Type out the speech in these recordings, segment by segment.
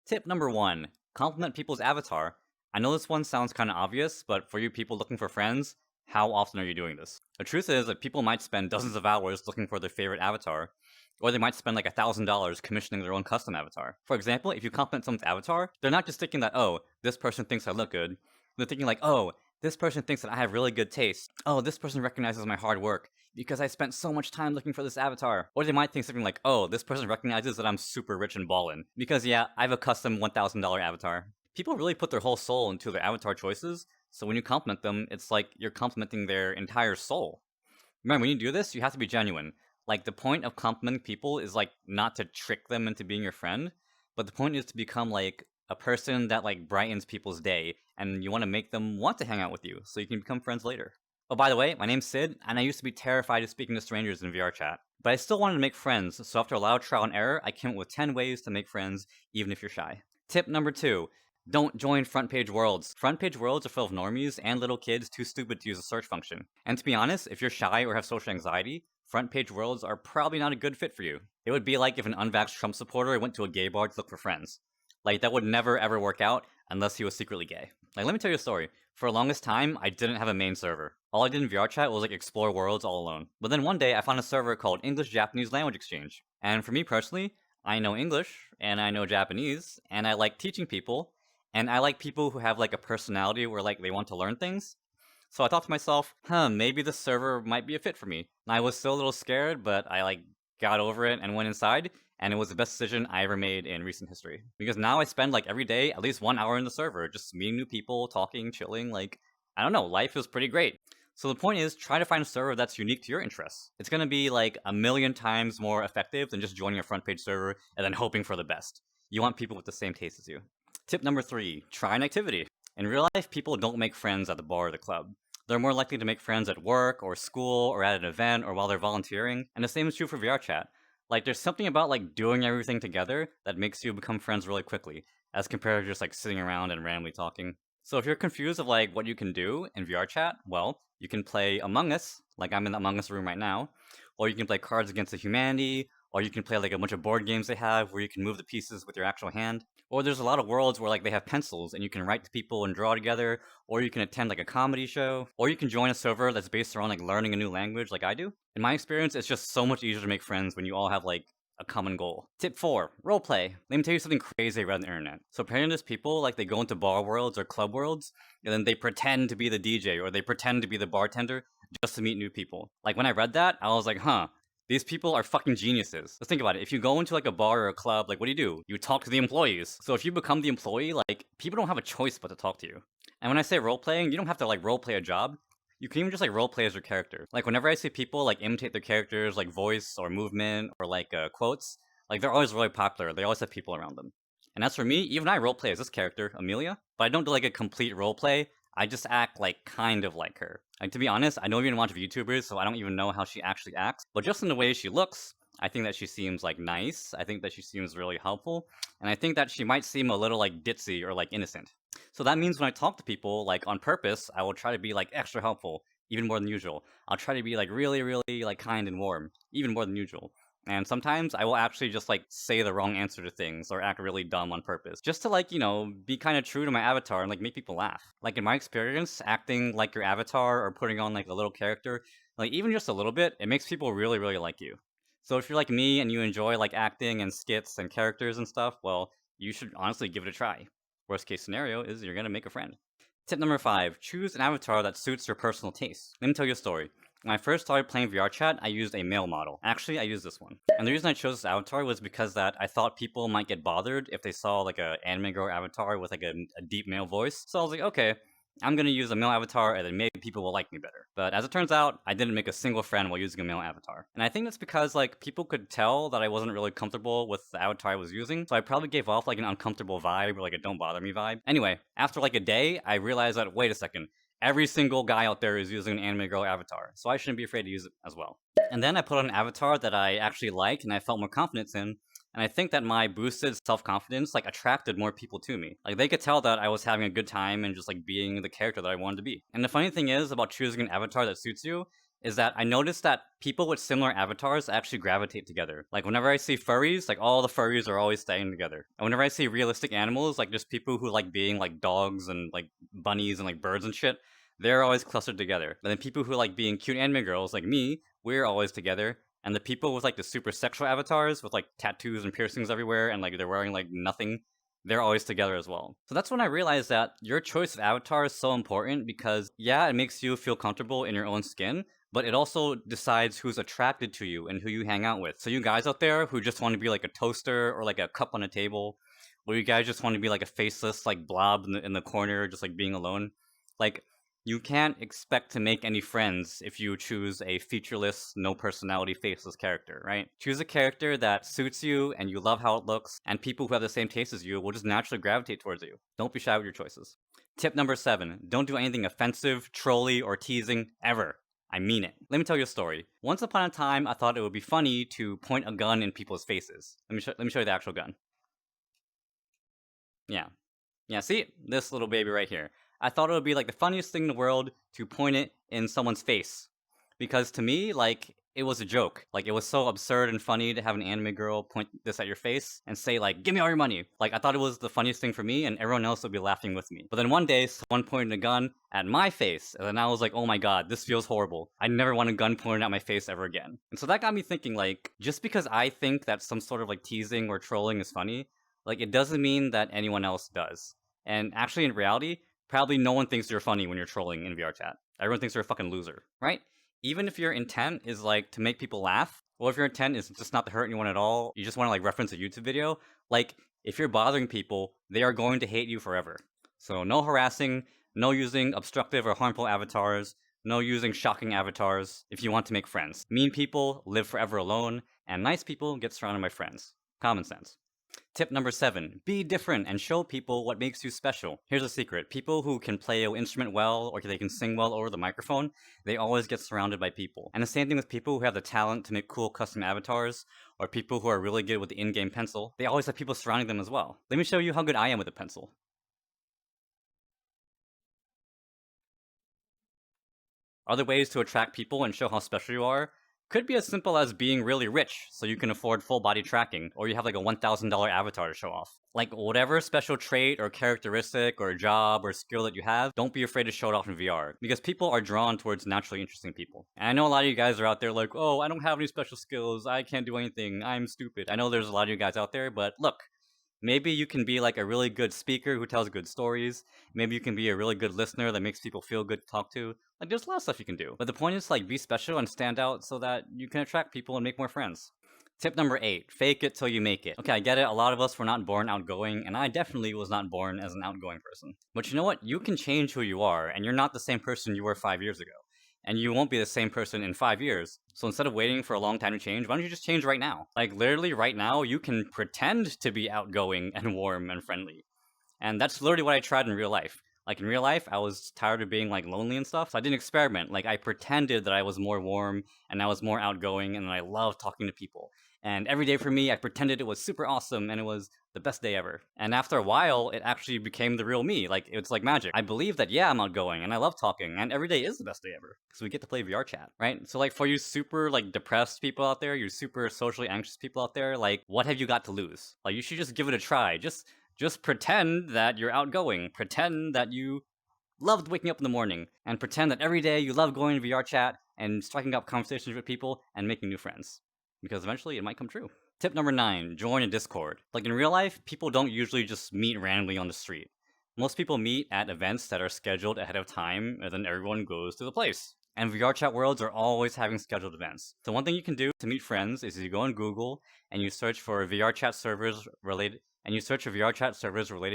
Tip number 1. Compliment people's avatar. I know this one sounds kind of obvious, but for you people looking for friends, how often are you doing this? The truth is that people might spend dozens of hours looking for their favorite avatar, or they might spend like $1,000 commissioning their own custom avatar. For example, if you compliment someone's avatar, they're not just thinking that, oh, this person thinks I look good. They're thinking like, oh, this person thinks that I have really good taste. Oh, this person recognizes my hard work because I spent so much time looking for this avatar. Or they might think something like, oh, this person recognizes that I'm super rich and ballin'. Because yeah, I have a custom $1,000 avatar. People really put their whole soul into their avatar choices, so when you compliment them, it's like you're complimenting their entire soul. Remember, when you do this, you have to be genuine. Like, the point of complimenting people is, like, not to trick them into being your friend, but the point is to become, like, a person that, like, brightens people's day, and you want to make them want to hang out with you, so you can become friends later. Oh, by the way, my name's Sid, and I used to be terrified of speaking to strangers in VRChat. But I still wanted to make friends, so after a lot of trial and error, I came up with 10 ways to make friends, even if you're shy. Tip number 2. Don't join front page worlds. Front page worlds are full of normies and little kids too stupid to use a search function. And to be honest, if you're shy or have social anxiety, front page worlds are probably not a good fit for you. It would be like if an unvaxxed Trump supporter went to a gay bar to look for friends. Like, that would never ever work out unless he was secretly gay. Like, let me tell you a story. For the longest time, I didn't have a main server. All I did in VRChat was like explore worlds all alone. But then one day, I found a server called English-Japanese Language Exchange. And for me personally, I know English, and I know Japanese, and I like teaching people, and I like people who have like a personality where like they want to learn things. So I thought to myself, maybe this server might be a fit for me. And I was still a little scared, but I like got over it and went inside, and it was the best decision I ever made in recent history. Because now I spend like every day at least 1 hour in the server, just meeting new people, talking, chilling, like, I don't know, life is pretty great. So the point is, try to find a server that's unique to your interests. It's gonna be like a million times more effective than just joining a front page server and then hoping for the best. You want people with the same taste as you. Tip number 3, try an activity. In real life, people don't make friends at the bar or the club. They're more likely to make friends at work or school or at an event or while they're volunteering, and the same is true for VRChat. Like, there's something about like doing everything together that makes you become friends really quickly, as compared to just like sitting around and randomly talking. So if you're confused of like what you can do in VRChat, well, you can play Among Us, like I'm in the Among Us room right now, or you can play Cards Against the Humanity, or you can play like a bunch of board games they have where you can move the pieces with your actual hand. Or there's a lot of worlds where like they have pencils and you can write to people and draw together, or you can attend like a comedy show, or you can join a server that's based around like learning a new language like I do. In my experience, it's just so much easier to make friends when you all have like a common goal. Tip 4, roleplay. Let me tell you something crazy I read on the internet. So apparently there's people like they go into bar worlds or club worlds, and then they pretend to be the DJ or they pretend to be the bartender just to meet new people. Like when I read that, I was like, these people are fucking geniuses. Let's think about it. If you go into like a bar or a club, like what do? You talk to the employees. So if you become the employee, like people don't have a choice but to talk to you. And when I say role playing, you don't have to like role play a job. You can even just like role play as your character. Like whenever I see people like imitate their characters, like voice or movement or like quotes, like they're always really popular. They always have people around them. And as for me, even I role play as this character, Amelia, but I don't do like a complete role play. I just act like kind of like her. Like, to be honest, I don't even watch VTubers, so I don't even know how she actually acts. But just in the way she looks, I think that she seems like nice. I think that she seems really helpful, and I think that she might seem a little like ditzy or like innocent. So that means when I talk to people, like on purpose, I will try to be like extra helpful, even more than usual. I'll try to be like really, really like kind and warm, even more than usual. And sometimes I will actually just like say the wrong answer to things or act really dumb on purpose. Just to like, be kind of true to my avatar and like make people laugh. Like in my experience, acting like your avatar or putting on like a little character, like even just a little bit, it makes people really, really like you. So if you're like me and you enjoy like acting and skits and characters and stuff, well, you should honestly give it a try. Worst case scenario is you're gonna make a friend. Tip number 5, choose an avatar that suits your personal taste. Let me tell you a story. When I first started playing VRChat, I used a male model. Actually, I used this one. And the reason I chose this avatar was because that I thought people might get bothered if they saw like a anime girl avatar with like a deep male voice. So I was like, okay, I'm gonna use a male avatar and then maybe people will like me better. But as it turns out, I didn't make a single friend while using a male avatar. And I think that's because like people could tell that I wasn't really comfortable with the avatar I was using, so I probably gave off like an uncomfortable vibe or like a don't bother me vibe. Anyway, after like a day, I realized that, wait a second, every single guy out there is using an anime girl avatar, so I shouldn't be afraid to use it as well. And then I put on an avatar that I actually liked and I felt more confidence in, and I think that my boosted self-confidence like attracted more people to me. Like they could tell that I was having a good time and just like being the character that I wanted to be. And the funny thing is about choosing an avatar that suits you is that I noticed that people with similar avatars actually gravitate together. Like whenever I see furries, like all the furries are always staying together. And whenever I see realistic animals, like just people who like being like dogs and like bunnies and like birds and shit, they're always clustered together. And then people who like being cute anime girls like me, we're always together. And the people with like the super sexual avatars with like tattoos and piercings everywhere and like they're wearing like nothing, they're always together as well. So that's when I realized that your choice of avatar is so important because, yeah, it makes you feel comfortable in your own skin, but it also decides who's attracted to you and who you hang out with. So you guys out there who just want to be like a toaster or like a cup on a table, or you guys just want to be like a faceless like blob in the corner, just like being alone, like you can't expect to make any friends if you choose a featureless, no personality, faceless character, right? Choose a character that suits you and you love how it looks, and people who have the same taste as you will just naturally gravitate towards you. Don't be shy with your choices. Tip number 7, don't do anything offensive, trolly, or teasing ever. I mean it. Let me tell you a story. Once upon a time, I thought it would be funny to point a gun in people's faces. Let me show you the actual gun. Yeah. Yeah, see? This little baby right here. I thought it would be like the funniest thing in the world to point it in someone's face. Because to me, like, it was a joke. Like, it was so absurd and funny to have an anime girl point this at your face and say, like, give me all your money. Like, I thought it was the funniest thing for me, and everyone else would be laughing with me. But then one day, someone pointed a gun at my face, and then I was like, oh my god, this feels horrible. I never want a gun pointed at my face ever again. And so that got me thinking, like, just because I think that some sort of, like, teasing or trolling is funny, like, it doesn't mean that anyone else does. And actually, in reality, probably no one thinks you're funny when you're trolling in VRChat. Everyone thinks you're a fucking loser, right? Even if your intent is like to make people laugh, or if your intent is just not to hurt anyone at all, you just want to like reference a YouTube video, like if you're bothering people, they are going to hate you forever. So no harassing, no using obstructive or harmful avatars, no using shocking avatars if you want to make friends. Mean people live forever alone, and nice people get surrounded by friends. Common sense. Tip number 7, be different and show people what makes you special. Here's a secret. People who can play an instrument well or they can sing well over the microphone, they always get surrounded by people. And the same thing with people who have the talent to make cool custom avatars or people who are really good with the in-game pencil. They always have people surrounding them as well. Let me show you how good I am with a pencil. Other ways to attract people and show how special you are could be as simple as being really rich so you can afford full body tracking, or you have like a $1,000 avatar to show off. Like whatever special trait or characteristic or job or skill that you have, don't be afraid to show it off in VR because people are drawn towards naturally interesting people. And I know a lot of you guys are out there like, oh, I don't have any special skills, I can't do anything, I'm stupid. I know there's a lot of you guys out there, but look, maybe you can be like a really good speaker who tells good stories. Maybe you can be a really good listener that makes people feel good to talk to. Like there's a lot of stuff you can do. But the point is like be special and stand out so that you can attract people and make more friends. Tip number 8, fake it till you make it. Okay, I get it. A lot of us were not born outgoing, and I definitely was not born as an outgoing person. But you know what? You can change who you are, and you're not the same person you were 5 years ago. And you won't be the same person in 5 years. So instead of waiting for a long time to change, why don't you just change right now? Like literally right now, you can pretend to be outgoing and warm and friendly. And that's literally what I tried in real life. Like in real life, I was tired of being like lonely and stuff, so I didn't experiment. Like I pretended that I was more warm and I was more outgoing and I loved talking to people. And every day for me, I pretended it was super awesome and it was the best day ever. And after a while, it actually became the real me. Like it's like magic. I believe that yeah, I'm outgoing and I love talking and every day is the best day ever because we get to play VRChat, right? So like for you super like depressed people out there, you super socially anxious people out there, like what have you got to lose? Like you should just give it a try. Just pretend that you're outgoing. Pretend that you loved waking up in the morning. And pretend that every day you love going to VRChat and striking up conversations with people and making new friends. Because eventually it might come true. Tip number 9, join a Discord. Like in real life, people don't usually just meet randomly on the street. Most people meet at events that are scheduled ahead of time, and then everyone goes to the place. And VRChat worlds are always having scheduled events. So one thing you can do to meet friends is you go on Google and you search for VRChat servers related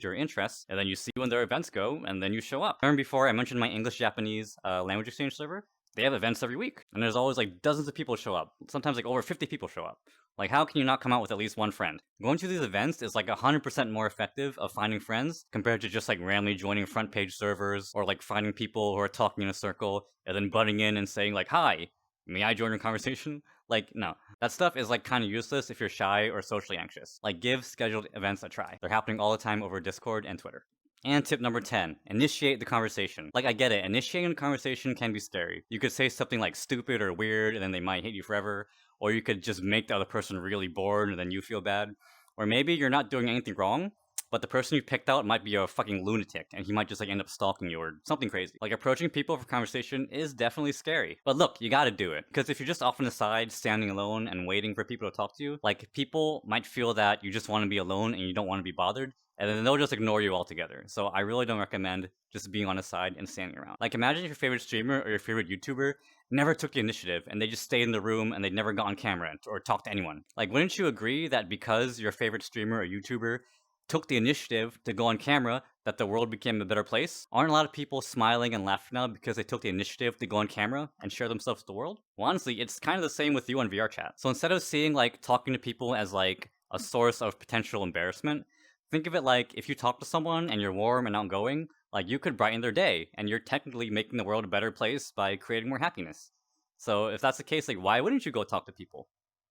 to your interests, and then you see when their events go, and then you show up. Remember before I mentioned my English-Japanese language exchange server? They have events every week, and there's always like dozens of people show up. Sometimes like over 50 people show up. Like how can you not come out with at least one friend? Going to these events is like 100% more effective of finding friends compared to just like randomly joining front page servers or like finding people who are talking in a circle and then butting in and saying like, hi, may I join your conversation? Like, no. That stuff is like kind of useless if you're shy or socially anxious. Like give scheduled events a try. They're happening all the time over Discord and Twitter. And tip number 10, initiate the conversation. Like, I get it, initiating a conversation can be scary. You could say something like stupid or weird, and then they might hate you forever. Or you could just make the other person really bored, and then you feel bad. Or maybe you're not doing anything wrong, but the person you picked out might be a fucking lunatic, and he might just like end up stalking you or something crazy. Like, approaching people for conversation is definitely scary. But look, you gotta do it. Because if you're just off on the side, standing alone, and waiting for people to talk to you, like, people might feel that you just want to be alone and you don't want to be bothered, and then they'll just ignore you altogether. So I really don't recommend just being on the side and standing around. Like, imagine if your favorite streamer or your favorite YouTuber never took the initiative and they just stayed in the room and they never got on camera or talked to anyone. Like, wouldn't you agree that because your favorite streamer or YouTuber took the initiative to go on camera that the world became a better place? Aren't a lot of people smiling and laughing now because they took the initiative to go on camera and share themselves with the world? Well, honestly, it's kind of the same with you on VRChat. So instead of seeing like talking to people as like a source of potential embarrassment, think of it like if you talk to someone and you're warm and outgoing, like you could brighten their day, and you're technically making the world a better place by creating more happiness. So if that's the case, like why wouldn't you go talk to people?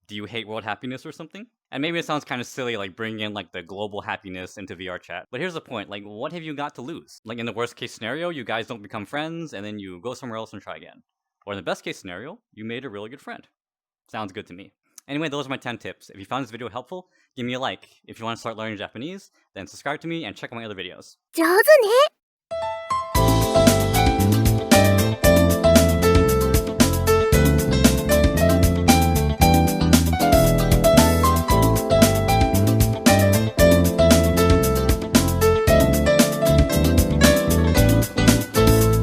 Do you hate world happiness or something? And maybe it sounds kind of silly, like bringing in like the global happiness into VR chat. But here's the point: like, what have you got to lose? Like in the worst case scenario, you guys don't become friends, and then you go somewhere else and try again. Or in the best case scenario, you made a really good friend. Sounds good to me. Anyway, those are my 10 tips. If you found this video helpful, give me a like. If you want to start learning Japanese, then subscribe to me and check out my other videos. 上手ね。